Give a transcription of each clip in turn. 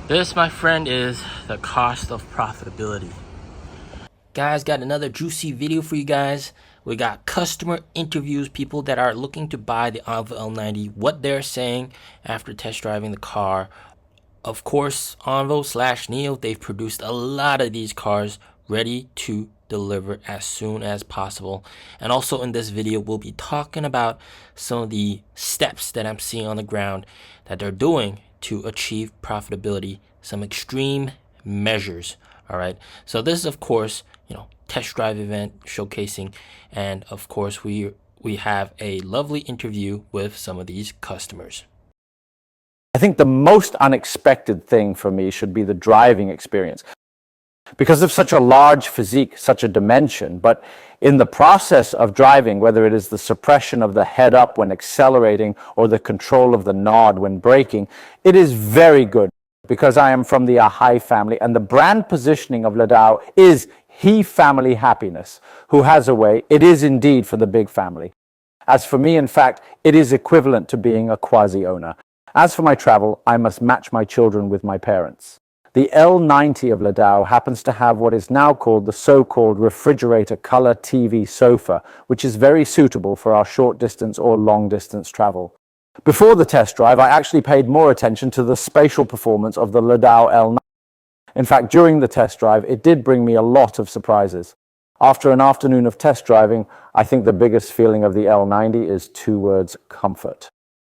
This, my friend, is the cost of profitability. Guys, got another juicy video for you guys. We got customer interviews, people that are looking to buy the ONVO L90, what they're saying after test driving the car. Of course, ONVO/NIO, they've produced a lot of these cars ready to deliver as soon as possible. And also in this video, we'll be talking about some of the steps that I'm seeing on the ground that they're doing to achieve profitability, some extreme measures. All right, so this is, of course, test drive event showcasing, and of course we have a lovely interview with some of these customers. I think the most unexpected thing for me should be the driving experience. Because of such a large physique, such a dimension, but in the process of driving, whether it is the suppression of the head up when accelerating or the control of the nod when braking, it is very good because I am from the Ahai family, and the brand positioning of Ladao is he family happiness. Who has a way, it is indeed for the big family. As for me, in fact, it is equivalent to being a quasi-owner. As for my travel, I must match my children with my parents. The L90 of Ladao happens to have what is now called the so-called refrigerator color TV sofa, which is very suitable for our short distance or long distance travel. Before the test drive, I actually paid more attention to the spatial performance of the Ladao L90. In fact, during the test drive, it did bring me a lot of surprises. After an afternoon of test driving, I think the biggest feeling of the L90 is two words: comfort.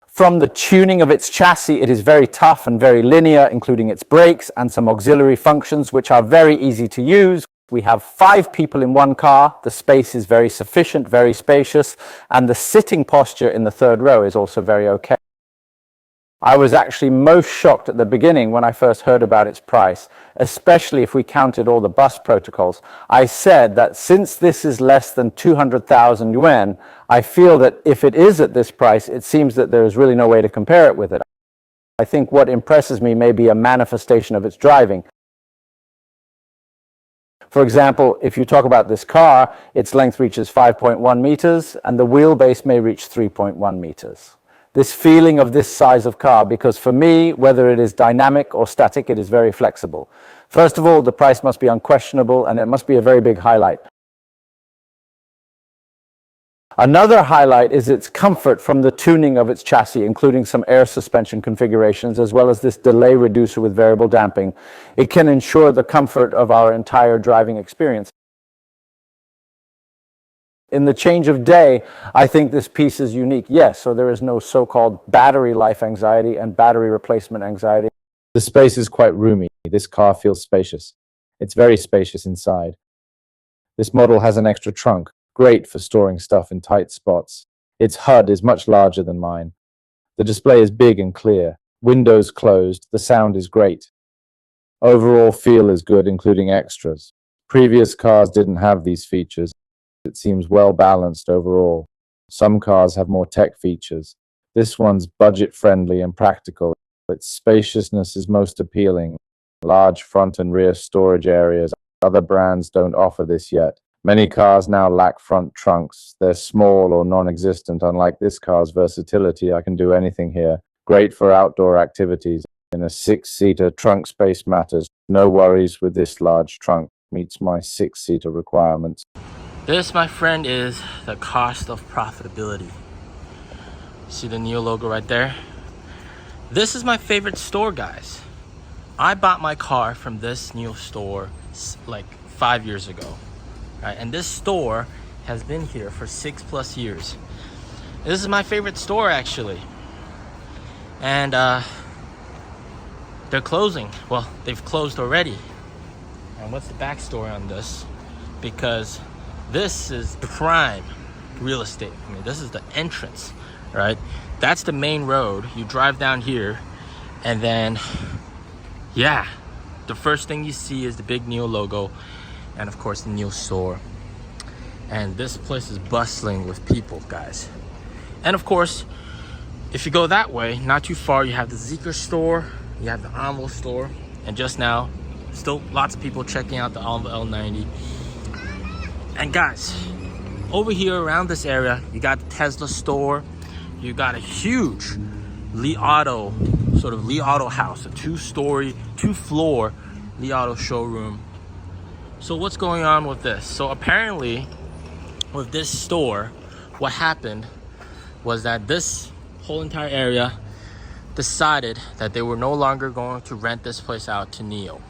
From the tuning of its chassis, it is very tough and very linear, including its brakes and some auxiliary functions which are very easy to use. We have 5 people in one car. The space is very sufficient, very spacious, and the sitting posture in the third row is also very okay. I was actually most shocked at the beginning when I first heard about its price, especially if we counted all the bus protocols. I said that since this is less than 200,000 yuan, I feel that if it is at this price, it seems that there is really no way to compare it with it. I think what impresses me may be a manifestation of its driving. For example, if you talk about this car, its length reaches 5.1 meters and the wheelbase may reach 3.1 meters. This feeling of this size of car, because for me, whether it is dynamic or static, it is very flexible. First of all, the price must be unquestionable and it must be a very big highlight. Another highlight is its comfort from the tuning of its chassis, including some air suspension configurations, as well as this delay reducer with variable damping. It can ensure the comfort of our entire driving experience. In the change of day, I think this piece is unique. Yes, so there is no so-called battery life anxiety and battery replacement anxiety. The space is quite roomy. This car feels spacious. It's very spacious inside. This model has an extra trunk, great for storing stuff in tight spots. Its HUD is much larger than mine. The display is big and clear. Windows closed. The sound is great. Overall feel is good, including extras. Previous cars didn't have these features. It seems well balanced overall. Some cars have more tech features. This one's budget friendly and practical. Its spaciousness is most appealing. Large front and rear storage areas. Other brands don't offer this yet. Many cars now lack front trunks. They're small or non-existent. Unlike this car's versatility, I can do anything here. Great for outdoor activities. In a 6-seater, trunk space matters. No worries with this large trunk. Meets my 6-seater requirements. This, my friend, is the cost of profitability. See the NIO logo right there? This is my favorite store, guys. I bought my car from this NIO store like 5 years ago. Right? And this store has been here for 6+ years. This is my favorite store, actually. And they're closing. Well, they've closed already. And what's the backstory on this? Because this is prime real estate. I mean, this is the entrance, right? That's the main road. You drive down here, and then, yeah, the first thing you see is the big NIO logo, and of course the NIO store. And this place is bustling with people, guys. And of course, if you go that way, not too far, you have the Zeekr store, you have the ONVO store, and just now, still lots of people checking out the ONVO L90. And guys, over here around this area, you got the Tesla store, you got a huge Li Auto sort of Li Auto house, a two-floor Li Auto showroom. So what's going on with this? So apparently with this store, what happened was that this whole entire area decided that they were no longer going to rent this place out to NIO,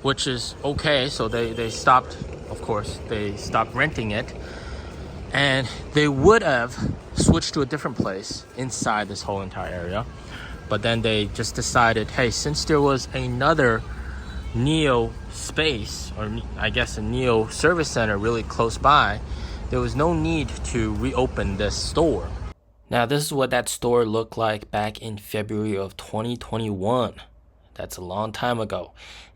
which is okay. So they stopped, of course, they stopped renting it, and they would have switched to a different place inside this whole entire area. But then they just decided, hey, since there was another NIO space, or I guess a NIO service center really close by, there was no need to reopen this store. Now, this is what that store looked like back in February of 2021. That's a long time ago.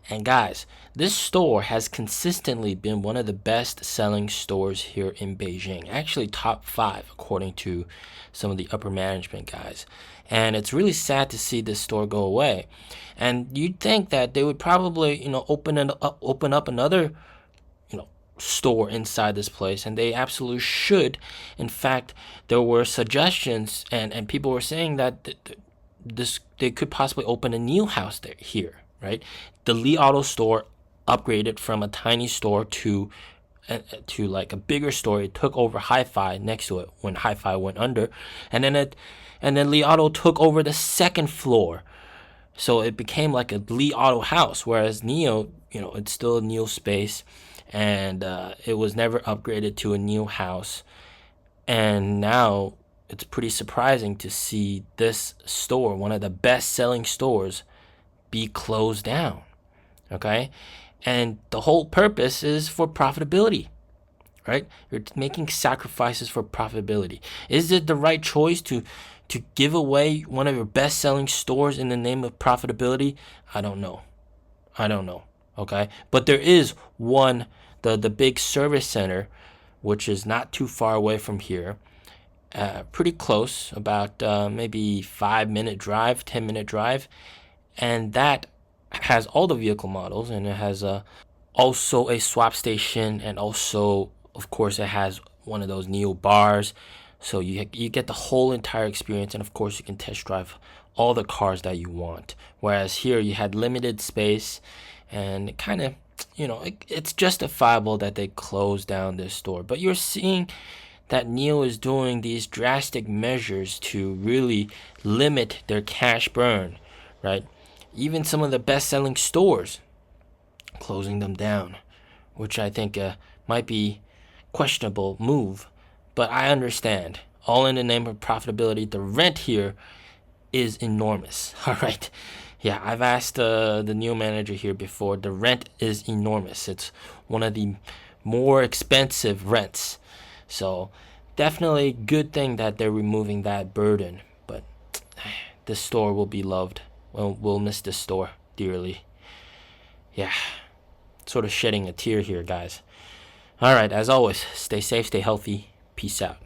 And guys, this store has consistently been one of the best selling stores here in Beijing. Actually top 5 according to some of the upper management guys. And it's really sad to see this store go away. And you'd think that they would probably, open up another, store inside this place, and they absolutely should. In fact, there were suggestions, and people were saying that they could possibly open a new house here, right? The Li Auto store upgraded from a tiny store to like a bigger store. It took over Hi-Fi next to it when Hi-Fi went under, and then Li Auto took over the second floor. So it became like a Li Auto house, whereas NIO, it's still a NIO space, and it was never upgraded to a new house. And now it's pretty surprising to see this store, one of the best selling stores, be closed down. Okay? And the whole purpose is for profitability, right? You're making sacrifices for profitability. Is it the right choice to give away one of your best selling stores in the name of profitability? I don't know. Okay? But there is one, the big service center, which is not too far away from here, pretty close, about maybe 5-minute drive, 10-minute drive, and that has all the vehicle models, and it has also a swap station, and also, of course, it has one of those NIO bars, so you get the whole entire experience, and of course you can test drive all the cars that you want. Whereas here you had limited space, and it kind of, it's justifiable that they closed down this store. But you're seeing that NIO is doing these drastic measures to really limit their cash burn, right? Even some of the best-selling stores, closing them down, which I think might be questionable move. But I understand, all in the name of profitability. The rent here is enormous. All right. Yeah, I've asked the NIO manager here before. The rent is enormous. It's one of the more expensive rents. So definitely good thing that they're removing that burden. But this store will be loved. We'll miss this store dearly. Yeah, sort of shedding a tear here, guys. All right, as always, stay safe, stay healthy. Peace out.